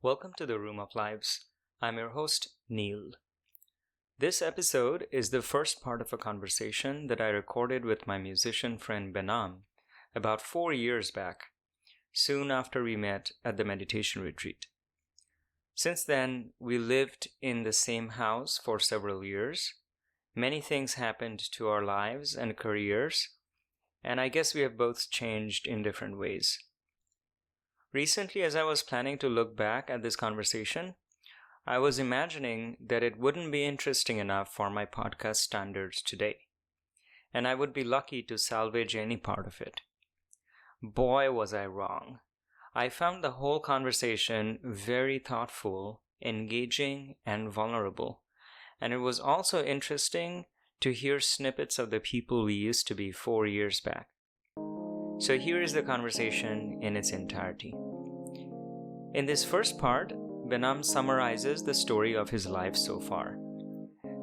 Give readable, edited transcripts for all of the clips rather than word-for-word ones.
Welcome to the Room of Lives. I'm your host, Neil. This episode is the first part of a conversation that I recorded with my musician friend Behnam about 4 years back, soon after we met at the meditation retreat. Since then, we lived in the same house for several years. Many things happened to our lives and careers, and I guess we have both changed in different ways. Recently, as I was planning to look back at this conversation, I was imagining that it wouldn't be interesting enough for my podcast standards today, and I would be lucky to salvage any part of it. Boy, was I wrong. I found the whole conversation very thoughtful, engaging, and vulnerable, and it was also interesting to hear snippets of the people we used to be 4 years back. So here is the conversation in its entirety. In this first part, Behnam summarizes the story of his life so far.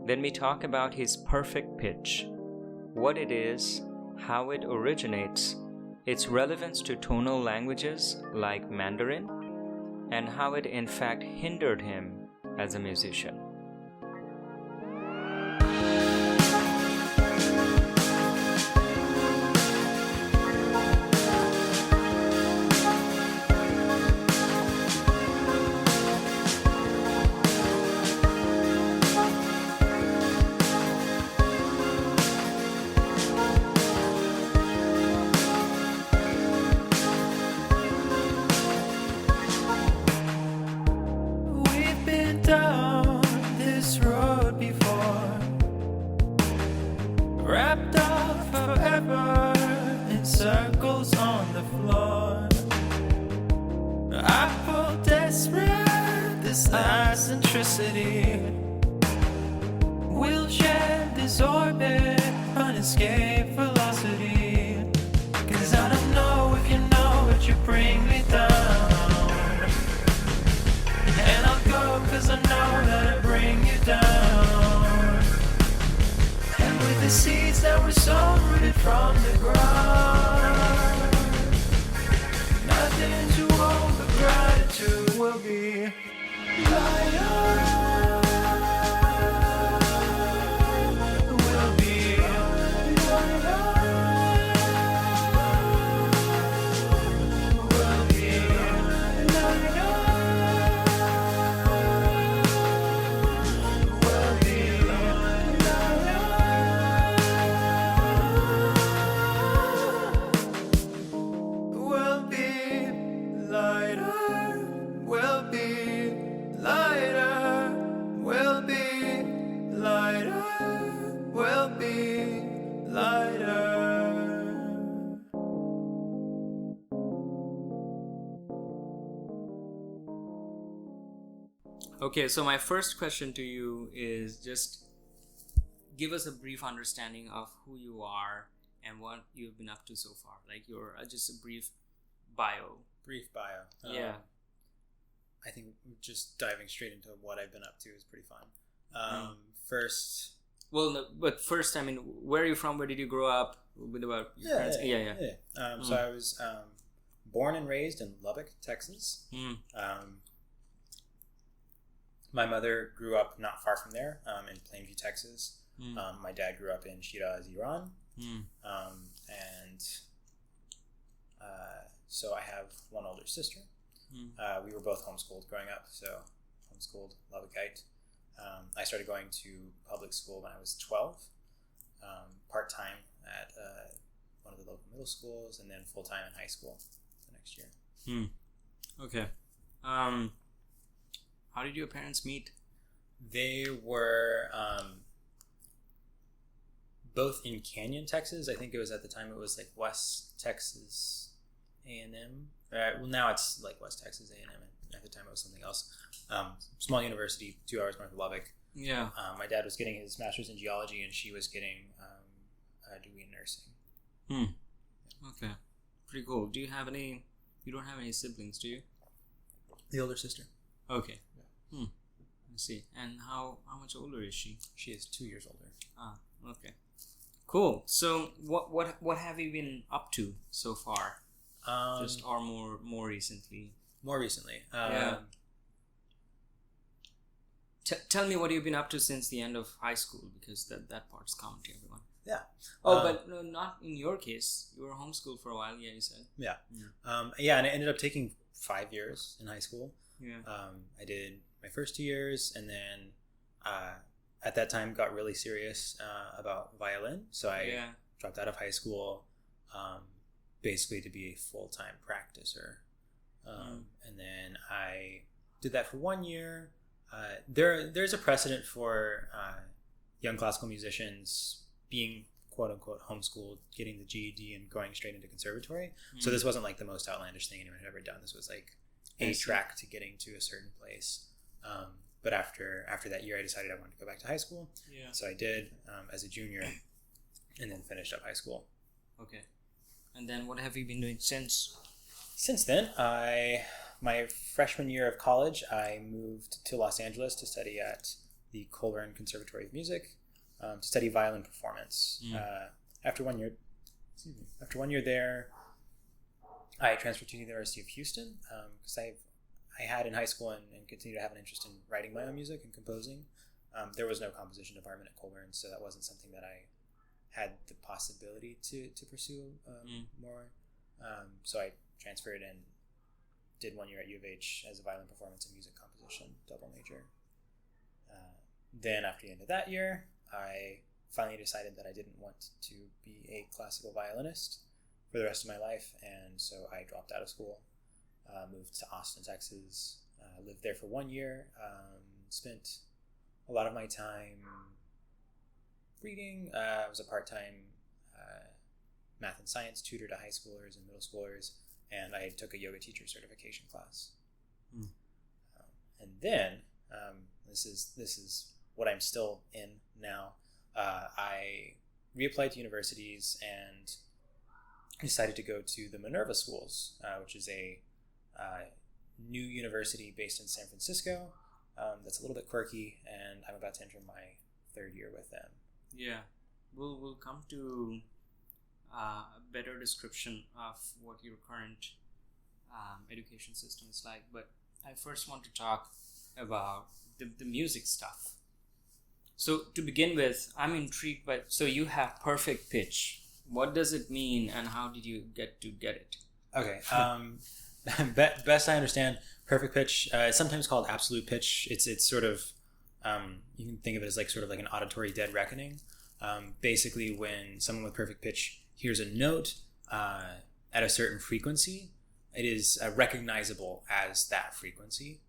Then we talk about his perfect pitch, what it is, how it originates, its relevance to tonal languages like Mandarin, and how it in fact hindered him as a musician. We'll shed this orbit, unescape velocity. 'Cause I don't know if you know, but you bring me down. And I'll go 'cause I know that I bring you down. And with the seeds that were sown, rooted from the ground, nothing to hold but gratitude will be lighter. Okay, so my first question to you is just give us a brief understanding of who you are and what you've been up to so far. Like your just a brief bio. Brief bio. Yeah. I think just diving straight into what I've been up to is pretty fun. First. Well, no, but first, I mean, where are you from? Where did you grow up? With about your parents? Yeah. So I was born and raised in Lubbock, Texas. My mother grew up not far from there, in Plainview, Texas. My dad grew up in Shiraz, Iran. So I have one older sister. We were both homeschooled growing up, so homeschooled Lubbockite. I started going to public school when I was 12, part-time at one of the local middle schools, and then full-time in high school the next year. Okay. How did your parents meet? They were both in Canyon, Texas. I think it was at the time it was like West Texas A&M. Well, now it's like West Texas A&M, and at the time it was something else. Small university, 2 hours north of Lubbock. Yeah. My dad was getting his master's in geology, and she was getting a degree in nursing. Okay. Pretty cool. Do you have any? You don't have any siblings, do you? The older sister. Okay. I see. And how much older is she? She is 2 years older. Okay. Cool. So what have you been up to so far? Just or more recently? More recently. Yeah. tell me what you've been up to since the end of high school, because that part's common to everyone. Yeah. But no, not in your case. You were homeschooled for a while, yeah, you said. Yeah. Yeah, and it ended up taking 5 years in high school. Yeah. I did my first 2 years, and then at that time got really serious about violin. So I dropped out of high school, basically to be a full-time practicer. And then I did that for 1 year. There's a precedent for young classical musicians being quote-unquote homeschooled, getting the GED and going straight into conservatory. So this wasn't like the most outlandish thing anyone had ever done. This was like a track to getting to a certain place. But after that year, I decided I wanted to go back to high school. Yeah. So I did as a junior, and then finished up high school. Okay. And then what have you been doing since? Since then, my freshman year of college, I moved to Los Angeles to study at the Colburn Conservatory of Music, to study violin performance. After 1 year there, I transferred to the University of Houston because I had in high school and continue to have an interest in writing my own music and composing. There was no composition department at Colburn, so that wasn't something that I had the possibility to pursue more. So I transferred and did 1 year at U of H as a violin performance and music composition double major. Then after the end of that year, I finally decided that I didn't want to be a classical violinist for the rest of my life, and so I dropped out of school, moved to Austin, Texas, lived there for 1 year, spent a lot of my time reading. I was a part-time math and science tutor to high schoolers and middle schoolers, and I took a yoga teacher certification class. And then this is what I'm still in now. I reapplied to universities and decided to go to the Minerva Schools, which is a new university based in San Francisco. That's a little bit quirky, and I'm about to enter my 3rd year with them. Yeah, we'll come to a better description of what your current education system is like, but I first want to talk about the music stuff. So to begin with, I'm intrigued by, so you have perfect pitch. What does it mean, and how did you get it? Okay. Best I understand, perfect pitch, it's sometimes called absolute pitch. It's sort of, you can think of it as like sort of like an auditory dead reckoning. Basically, when someone with perfect pitch hears a note at a certain frequency, it is recognizable as that frequency.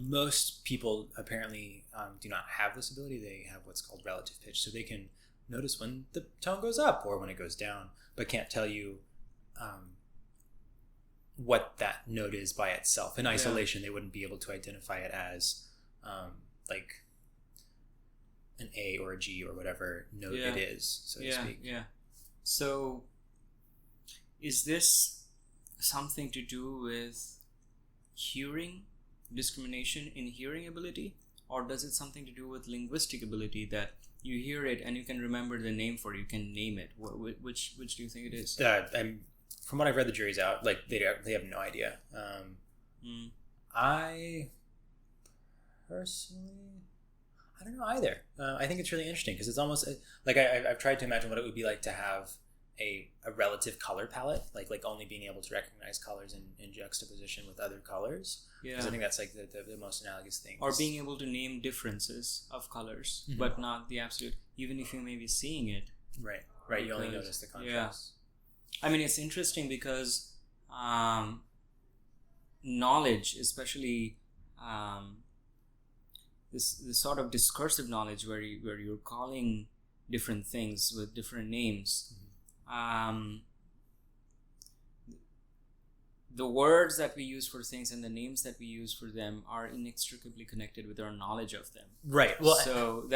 Most people apparently do not have this ability. They have what's called relative pitch, so they can notice when the tone goes up or when it goes down, but can't tell you what that note is by itself. In isolation, they wouldn't be able to identify it as like an A or a G or whatever note it is, so to speak. Yeah. So is this something to do with hearing, discrimination in hearing ability, or does it something to do with linguistic ability, that you hear it and you can remember the name for it, you can name it? Which do you think it is? From what I've read, the jury's out. Like they have no idea. I personally, I don't know either. I think it's really interesting because it's almost like I've tried to imagine what it would be like to have a relative color palette, like only being able to recognize colors in juxtaposition with other colors. Yeah, because I think that's like the most analogous thing. Or being able to name differences of colors, but not the absolute, even if you may be seeing it. Right. You only notice the contrast. Yeah. I mean, it's interesting because knowledge, especially this sort of discursive knowledge where you're calling different things with different names. The words that we use for things and the names that we use for them are inextricably connected with our knowledge of them. Right. Well, so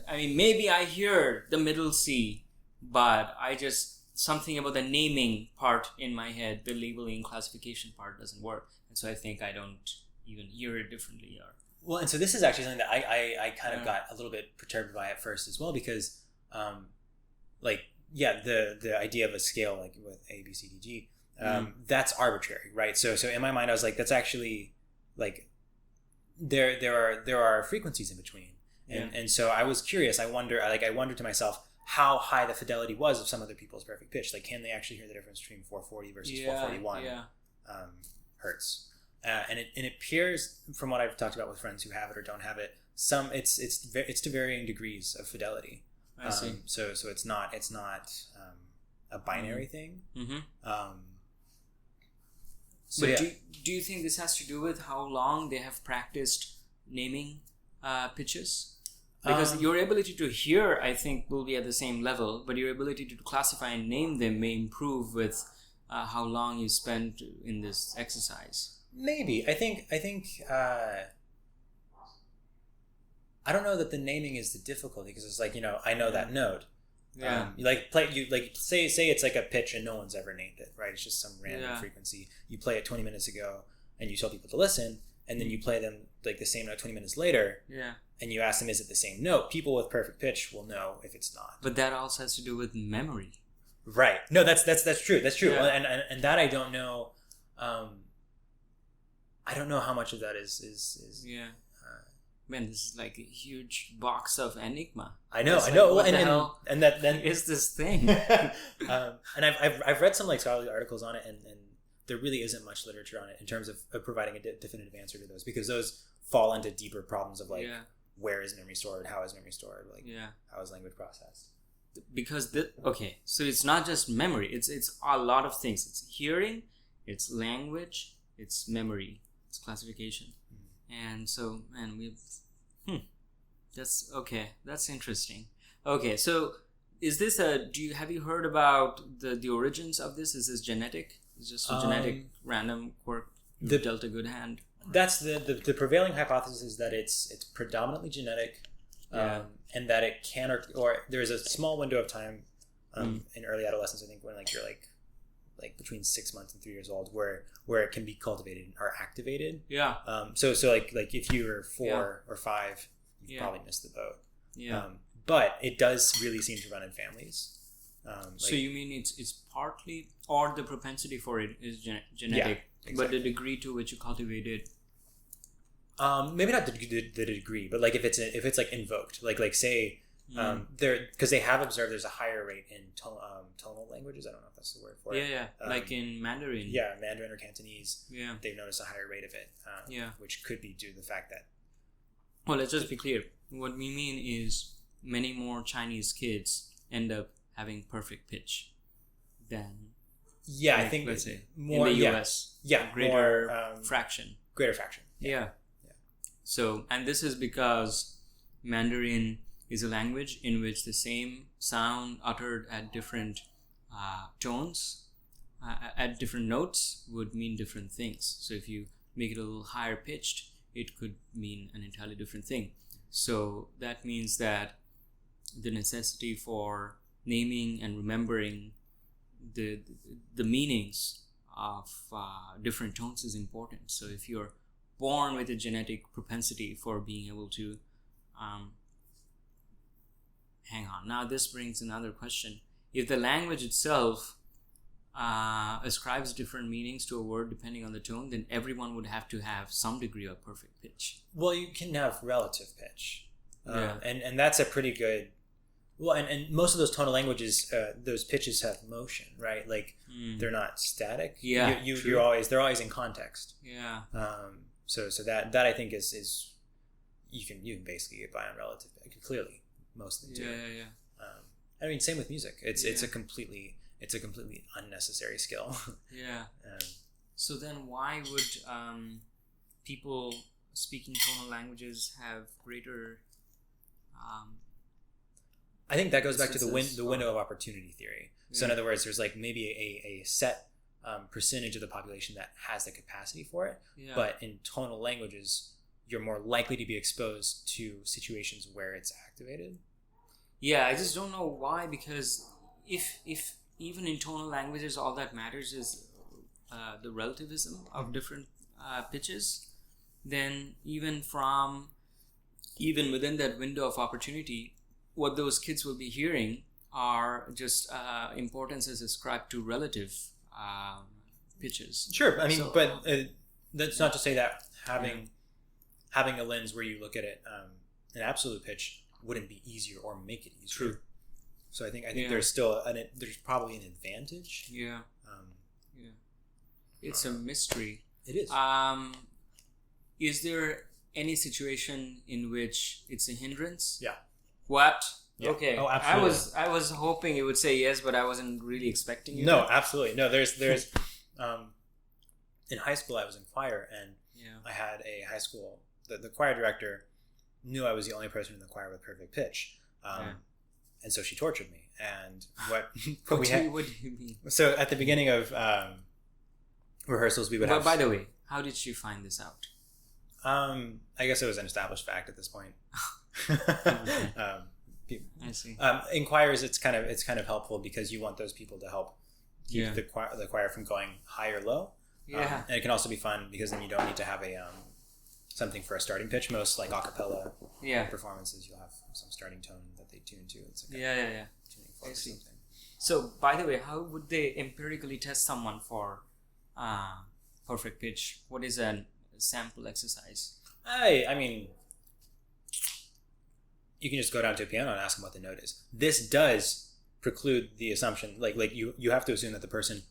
I mean, maybe I hear the middle C, but something about the naming part in my head, the labeling classification part doesn't work. And so I think I don't even hear it differently. Well, and so this is actually something that I kind of got a little bit perturbed by at first as well, because the idea of a scale like with A, B, C, D, G, that's arbitrary, right? So in my mind, I was like, that's actually like there are frequencies in between, and so I was curious. I wonder to myself how high the fidelity was of some other people's perfect pitch. Like, can they actually hear the difference between 440 versus 441 hertz? And it appears, from what I've talked about with friends who have it or don't have it, it's to varying degrees of fidelity. I see. So it's not a binary thing. But do you think this has to do with how long they have practiced naming pitches? Because your ability to hear, I think, will be at the same level, but your ability to classify and name them may improve with how long you spend in this exercise. Maybe. I think I don't know that the naming is the difficulty, because it's like, I know that note. Yeah. Say it's like a pitch and no one's ever named it, right? It's just some random frequency. You play it 20 minutes ago and you tell people to listen, and then you play them like the same note 20 minutes later. Yeah. And you ask them, is it the same note? People with perfect pitch will know if it's not. But that also has to do with memory. Right. No, that's true. That's true. Yeah. And that I don't know. I don't know how much of that is. Yeah. Man, this is like a huge box of enigma. I know. What the hell and that then is this thing? And I've read some like scholarly articles on it, and there really isn't much literature on it in terms of providing a definitive answer to those, because those fall into deeper problems of like where is memory stored, how is memory stored, like how is language processed. Because so it's not just memory; it's a lot of things. It's hearing, it's language, it's memory, it's classification. And so, that's interesting. Okay, so is this have you heard about the origins of this? Is this genetic? Is this a genetic random quirk you dealt a good hand? That's the prevailing hypothesis, is that it's predominantly genetic, and that it can or there's a small window of time in early adolescence, I think, when like you're like between 6 months and 3 years old, where it can be cultivated or activated. So like if you were 4 or 5, you probably missed the boat. But it does really seem to run in families. So you mean it's partly, or the propensity for it is genetic, exactly. But the degree to which you cultivate it. Maybe not the degree, but like if it's like invoked, like say. Because they have observed there's a higher rate in tonal languages. I don't know if that's the word for it. Like in Mandarin. Mandarin or Cantonese. They've noticed a higher rate of it. Which could be due to the fact that. Well, let's just be clear. What we mean is many more Chinese kids end up having perfect pitch than. I think let's say more in the U.S. Greater fraction. Greater fraction. So, and this is because Mandarin is a language in which the same sound uttered at different tones, at different notes, would mean different things. So if you make it a little higher pitched, it could mean an entirely different thing. So that means that the necessity for naming and remembering the meanings of different tones is important. So if you're born with a genetic propensity for being able to hang on. Now this brings another question. If the language itself ascribes different meanings to a word depending on the tone, then everyone would have to have some degree of perfect pitch. Well, you can have relative pitch. And that's a pretty good... Well, and most of those tonal languages, those pitches have motion, right? Like, they're not static. They're always in context. So that I think is you can basically get by on relative pitch, clearly. Most of them do. I mean, same with music. It's a completely unnecessary skill. So then, why would people speaking tonal languages have greater? I think that goes back to the window of opportunity theory. So in other words, there's like maybe a set percentage of the population that has the capacity for it, but in tonal languages, you're more likely to be exposed to situations where it's activated. I just don't know why, because if even in tonal languages all that matters is the relativism of different pitches, then even within that window of opportunity, what those kids will be hearing are just importances ascribed to relative pitches. Sure, I mean, but that's not to say that having having a lens where you look at it in absolute pitch wouldn't be easier or make it easier. True. So I think there's still there's probably an advantage. Yeah. It's a mystery. It is. Is there any situation in which it's a hindrance? Yeah. What? Yeah. Okay. Oh, absolutely. I was hoping you would say yes, but I wasn't really expecting you. No, to. absolutely. No, there's in high school I was in choir, and I had a high school the choir director knew I was the only person in the choir with perfect pitch. And so she tortured me. And what do you mean? So at the beginning of rehearsals, we would have. By the way, how did she find this out? I guess it was an established fact at this point. I see. In choirs, it's kind of helpful because you want those people to help keep the choir from going high or low. Yeah. And it can also be fun because then you don't need to have a something for a starting pitch. Most like a cappella performances, you'll have some starting tone that they tune to. It's like tuning fork or something. So, by the way, how would they empirically test someone for perfect pitch? What is a sample exercise? I mean, you can just go down to a piano and ask them what the note is. This does preclude the assumption, like you have to assume that the person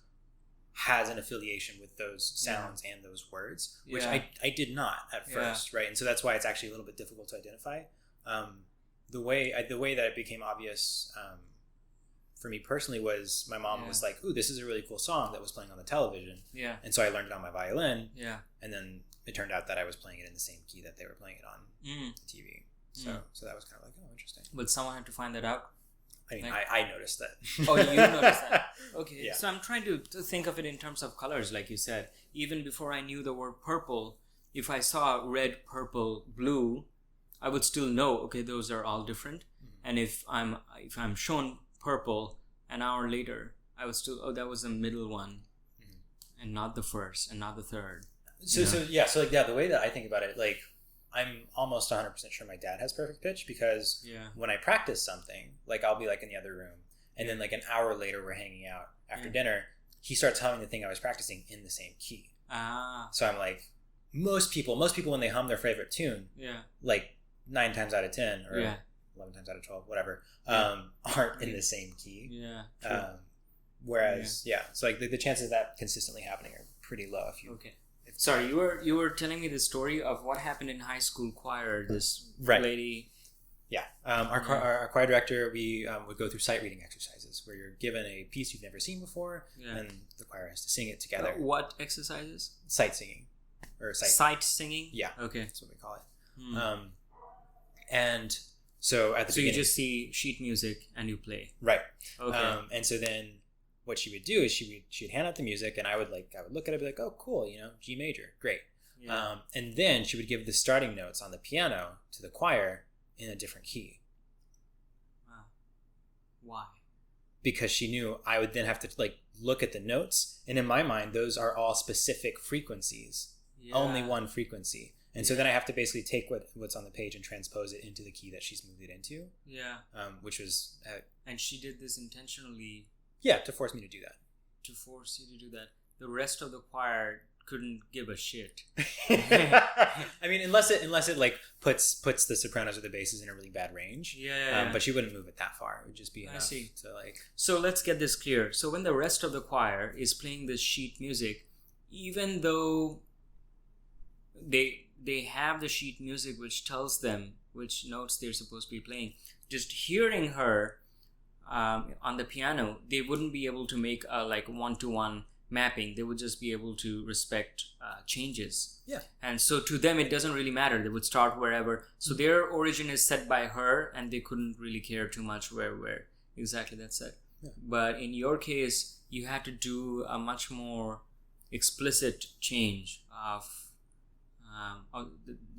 has an affiliation with those sounds and those words, which I did not at first, right? And so that's why it's actually a little bit difficult to identify. The way that it became obvious for me personally was my mom was like, "Ooh, this is a really cool song that was playing on the television." Yeah. And so I learned it on my violin. Yeah. And then it turned out that I was playing it in the same key that they were playing it on TV. So that was kind of like, oh, interesting. But someone had to find that out. I mean, I noticed that. Oh, you noticed that. Okay. Yeah. So I'm trying to think of it in terms of colors, like you said. Even before I knew the word purple, if I saw red, purple, blue, I would still know, okay, those are all different. Mm-hmm. And if I'm shown purple an hour later, I would still, that was the middle one, and not the first, and not the third. So the way that I think about it, like, I'm almost 100% sure my dad has perfect pitch because when I practice something, like I'll be like in the other room, and then like an hour later we're hanging out after dinner, he starts humming the thing I was practicing in the same key. So I'm like, most people when they hum their favorite tune, like 9 times out of 10 or 11 times out of 12, whatever, aren't in the same key. Yeah. Whereas, so like the chances of that consistently happening are pretty low. If you Sorry, you were telling me the story of what happened in high school choir. This lady. Yeah, our choir director, we would go through sight reading exercises where you're given a piece you've never seen before, and the choir has to sing it together. What exercises? Sight singing, or sight singing. Yeah, okay, that's what we call it. And so at the beginning, you just see sheet music and you play. Right. Okay. And so then what she would do is she'd hand out the music, and I would look at it and be like, oh, cool, G major, great. Yeah. And then she would give the starting notes on the piano to the choir in a different key. Wow. Why? Because she knew I would then have to look at the notes, and in my mind, those are all specific frequencies. Yeah. Only one frequency. And so then I have to basically take what's on the page and transpose it into the key that she's moved it into. Yeah. Which was... and she did this intentionally... Yeah, to force me to do that. To force you to do that. The rest of the choir couldn't give a shit. I mean, unless it like puts the sopranos or the basses in a really bad range. Yeah. But she wouldn't move it that far. It would just be enough to like... So let's get this clear. So when the rest of the choir is playing this sheet music, even though they have the sheet music which tells them which notes they're supposed to be playing, just hearing her on the piano, they wouldn't be able to make a one-to-one mapping. They would just be able to respect changes. Yeah. And so to them, it doesn't really matter. They would start wherever. So their origin is set by her, and they couldn't really care too much where exactly that's set. Yeah. But in your case, you had to do a much more explicit change of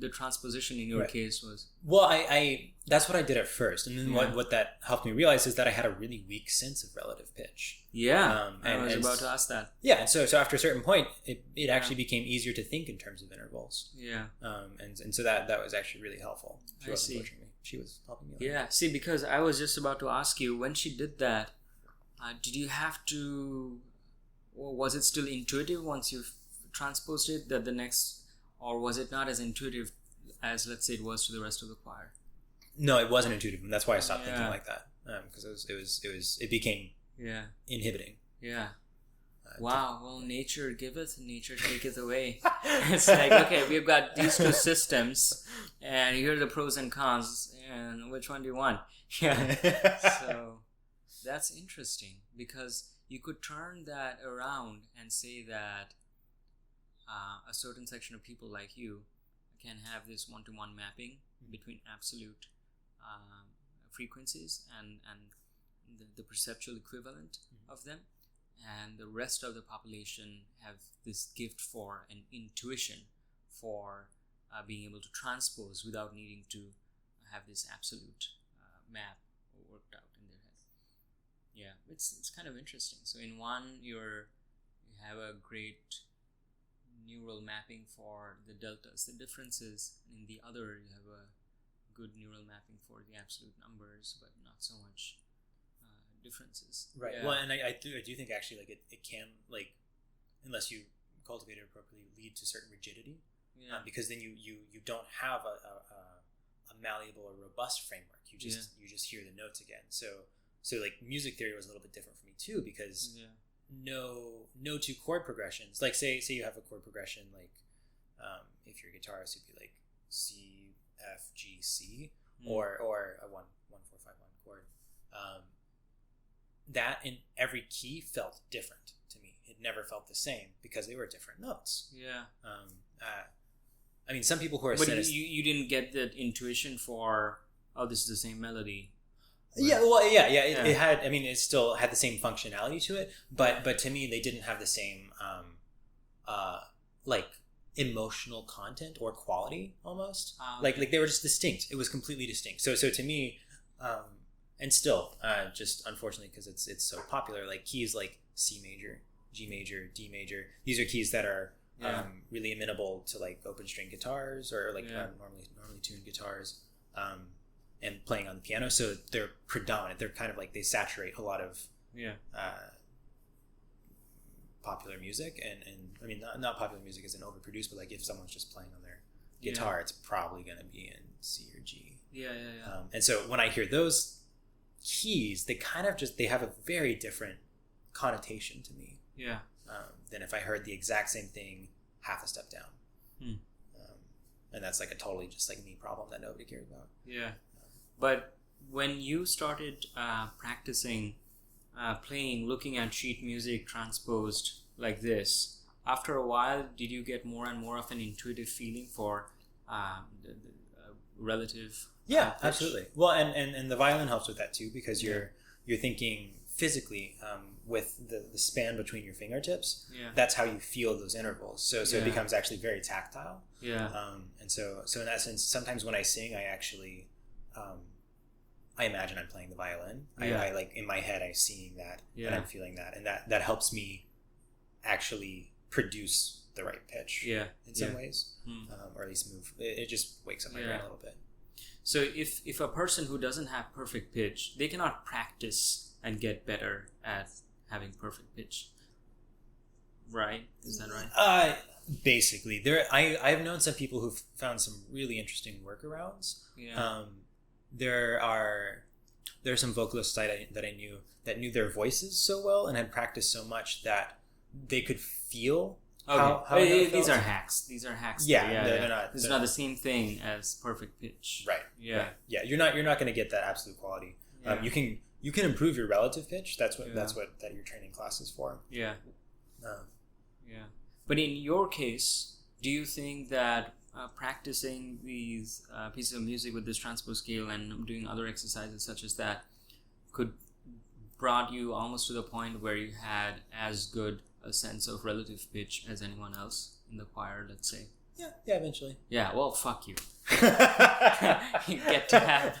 the transposition in your case was... Well, I that's what I did at first. And then what that helped me realize is that I had a really weak sense of relative pitch. Yeah, I was about to ask that. Yeah, and so after a certain point, it actually became easier to think in terms of intervals. Yeah. And so that was actually really helpful. She wasn't pushing me. She was helping me. Yeah, see, because I was just about to ask you, when she did that, did you have to... Or was it still intuitive once you've transposed it that the next... Or was it not as intuitive as, let's say, it was to the rest of the choir. No, it wasn't intuitive, and that's why I stopped thinking like that, because it became inhibiting. Yeah. Wow. Well, nature giveth, nature taketh away. It's like, okay, we've got these two systems, and here are the pros and cons, and which one do you want? Yeah. So that's interesting, because you could turn that around and say that a certain section of people like you can have this one-to-one mapping between absolute frequencies and the perceptual equivalent of them, and the rest of the population have this gift for an intuition for being able to transpose without needing to have this absolute map worked out in their head. Yeah, it's kind of interesting. So in one, you have a great neural mapping for the deltas, the differences. In the other, you have a good neural mapping for the absolute numbers, but not so much differences. Right. Yeah. Well, and I do think actually, like, it can, like, unless you cultivate it appropriately, lead to certain rigidity. Yeah. Because then you don't have a malleable or robust framework. You just hear the notes again. So like, music theory was a little bit different for me too, because no two chord progressions, like say you have a chord progression, like if you're a guitarist, it'd be like C, F, G, C, or a 1, 1, 4, 5, 1 chord. That in every key felt different to me. It never felt the same because they were different notes. Yeah. I mean, some people who are you didn't get that intuition for, oh, this is the same melody. Yeah, well, it had. I mean, it still had the same functionality to it, but to me, they didn't have the same like emotional content or quality almost. Okay. Like they were just distinct. It was completely distinct. So to me, and still, just unfortunately because it's so popular, like keys like C major, G major, D major. These are keys that are really amenable to like open string guitars or like normally tuned guitars. And playing on the piano, so they're predominant. They're kind of like, they saturate a lot of popular music, and I mean, not popular music isn't overproduced, but like if someone's just playing on their guitar, it's probably going to be in C or G. And so when I hear those keys, they kind of they have a very different connotation to me. Than if I heard the exact same thing half a step down. And that's like a totally just like me problem that nobody cares about. But when you started practicing playing, looking at sheet music transposed like this, after a while, did you get more and more of an intuitive feeling for the relative? Yeah, absolutely. Well, and the violin helps with that too, because you're thinking physically with the span between your fingertips. That's how you feel those intervals. So it becomes actually very tactile. And so in that sense, sometimes when I sing, I actually I imagine I'm playing the violin. I like in my head, I'm seeing that and I'm feeling that, and that helps me actually produce the right pitch in some ways, or at least move. It just wakes up my brain a little bit. So if a person who doesn't have perfect pitch, they cannot practice and get better at having perfect pitch, right? Is that right? Basically, I've known some people who've found some really interesting workarounds. There are some vocalists that I knew that knew their voices so well and had practiced so much that they could feel how these are hacks. These are hacks. They're not. It's not the same thing as perfect pitch. Right. Yeah. You're not going to get that absolute quality. You can improve your relative pitch. That's what your training class is for. But in your case, do you think that practicing these pieces of music with this transpose scale and doing other exercises such as that could brought you almost to the point where you had as good a sense of relative pitch as anyone else in the choir, let's say? Yeah, eventually. Yeah, well, fuck you. You get to have...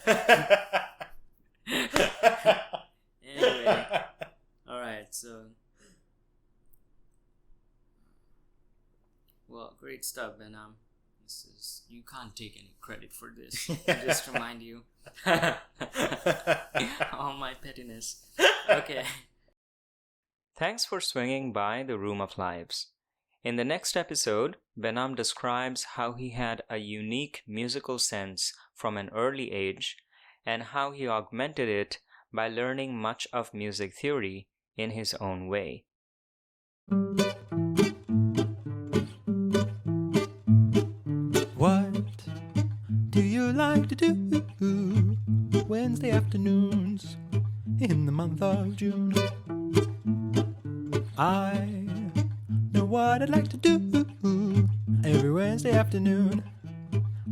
Anyway, all right, so... Well, great stuff, Behnam. You can't take any credit for this. Just remind you. All my pettiness. Okay. Thanks for swinging by the Room of Lives. In the next episode, Behnam describes how he had a unique musical sense from an early age and how he augmented it by learning much of music theory in his own way. What do you like to do Wednesday afternoons in the month of June? I know what I'd like to do every Wednesday afternoon.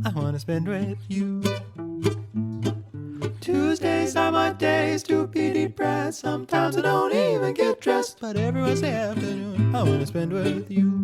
I want to spend with you. Tuesdays are my days to be depressed. Sometimes I don't even get dressed, but every Wednesday afternoon I want to spend with you.